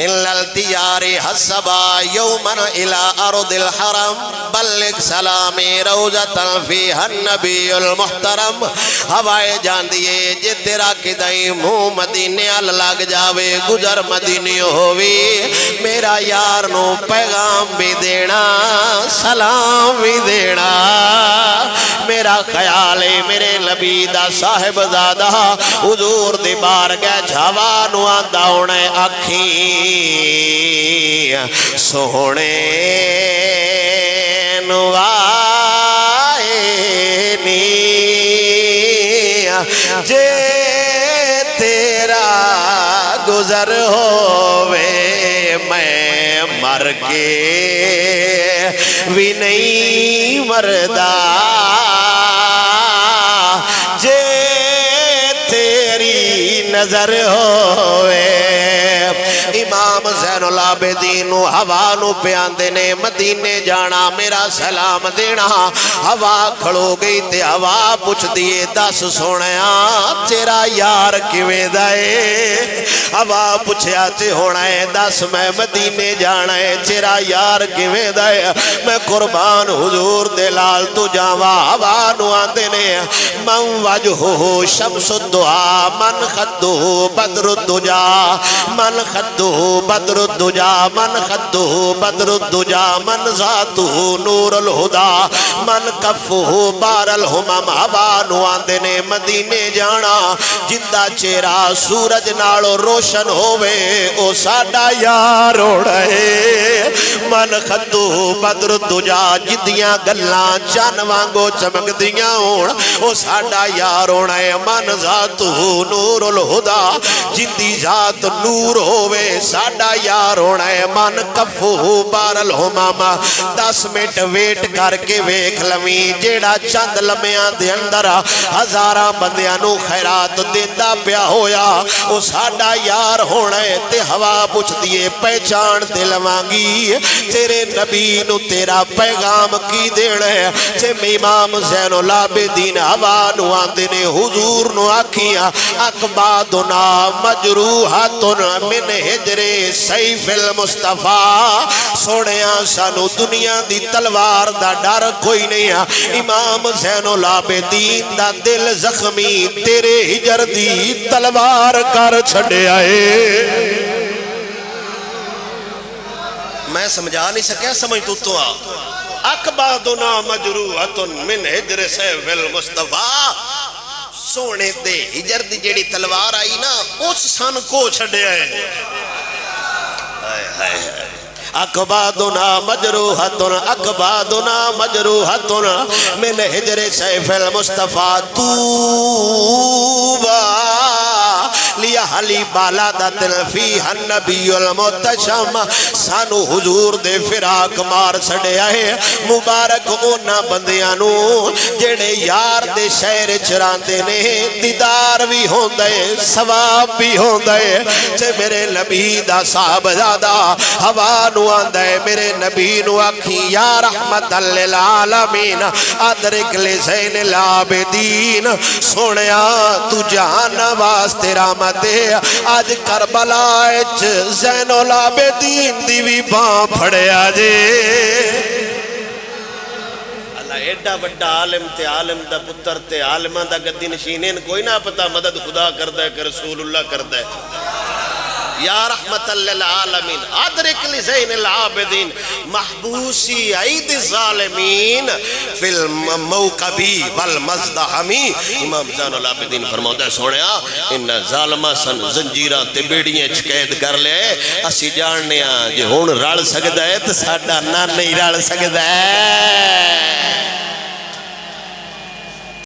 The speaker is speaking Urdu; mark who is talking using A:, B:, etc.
A: التیار حسبا یومن الى ارض الحرم بلغ سلامی روزتا فیہا النبی المحترم ہوائے جان دیئے جے تیرا کدائی منہ مدینے ال لگ جاوے گزر مدینی ہووی میرا یار نو پیغام بھی دینا سلام بھی دینا میرا خیال ہے میرے نبی دا صاحب زادہ حضور دی بارگاہ جھوانو آندہ ہونے اکھیں سونے نوائے جے تیرا گزر ہووے میں مر کے بھی نہیں مردہ جے تیری نظر ہووے امام زین العابدین ہوا نو پیاندے نے مدینے جانا میرا سلام دینا ہوا کھڑو گئی تے ہوا پوچھ دیئے دس سونیا تیرا یار کیویں دائے ہوا پوچھیا تے ہونا ہے دس میں مدینے جانا ہے تیرا یار کیویں دائے میں قربان حضور دلال تو جاوا ہوا نو آندے نے من وجہو شمس الدعا من خدو بدر الدجا من خدو بدر الدجا من خدو بدر الدجا من ذاتو نور الہدا من کفو بار الہمم ہوا نو آندے نے مدینے جانا جندہ چہرہ سورج نالو روشن ہووے او ساڈا یار اڑے من خدو بدر الدجا جدیاں گلاں چان وانگو چمک دیاں ہون او ساڈا یار اڑے من ذاتو نور الہدا جندی ذات نور ہووے ساڈا یار ہونا ہے من کفو بار الہمام 10 منٹ ویٹ کر کے ویکھ لویں جیڑا چند لمحیاں دے اندر ہزاراں بندیاں نو خیرات دیندا پیا ہویا او ساڈا یار ہونا ہے تے ہوا پوچھ دیے پہچان تے لوانگی تیرے نبی نو تیرا پیغام کی دینا ہے تے امام زین العابدین ہوا نو آندے نے حضور نو آکھیاں اقبادنا مجروحاتن من ہجر سیف المصطفیٰ سوڑیاں سانو دنیا دی تلوار دا ڈر کوئی نہیں ہے امام زین العابدین دا دل زخمی تیرے ہجر دی تلوار کر چھڑے آئے میں سمجھا نہیں سکیا سمجھ تو اقبادنا مجروحاتن من ہجر سیف المصطفیٰ سونے دے ہجر دی جیڑی تلوار آئی نا اس سن کو چھڑے آئے اقبادنا مجروحاتن اقبادنا مجروحاتن من ہجر سیف المصطفیٰ توبا لیا حلی بالادت فیہا النبی المتشم سانو حضور دے فراق مار سڑے آئے مبارک اونا بندیانو جڑے یار دے شہر چراندے نے دیدار بھی ہوندے ثواب بھی ہوندے چے میرے نبی دا صاحب زادہ ہوا نو آندے میرے نبی نو آکھی یا رحمت للعالمین ادرک لزین العابدین سونیا تو جہان واسطے رحمت آج کربلا اچ زین العابدین دیوی باں پھڑے آجے اللہ ایڈا بڑا عالم تے عالم دا پتر تے عالمہ دا گدی نشینین کوئی نہ پتا مدد خدا کردہ ہے کہ رسول اللہ کردہ ہے یا رحمت للعالمین ادرک لزین العابدین محبوسی عید الظالمین فی الموقبی والمزدہمی امام زین العابدین فرماؤں ہے سوڑیا ان ظالمہ سن زنجیرہ تے بیڑیاں چکید کر لے اسی جاننے آج ہون رڑ سکتا ہے تو ساڑھا نہ نہیں رڑ سکتا ہے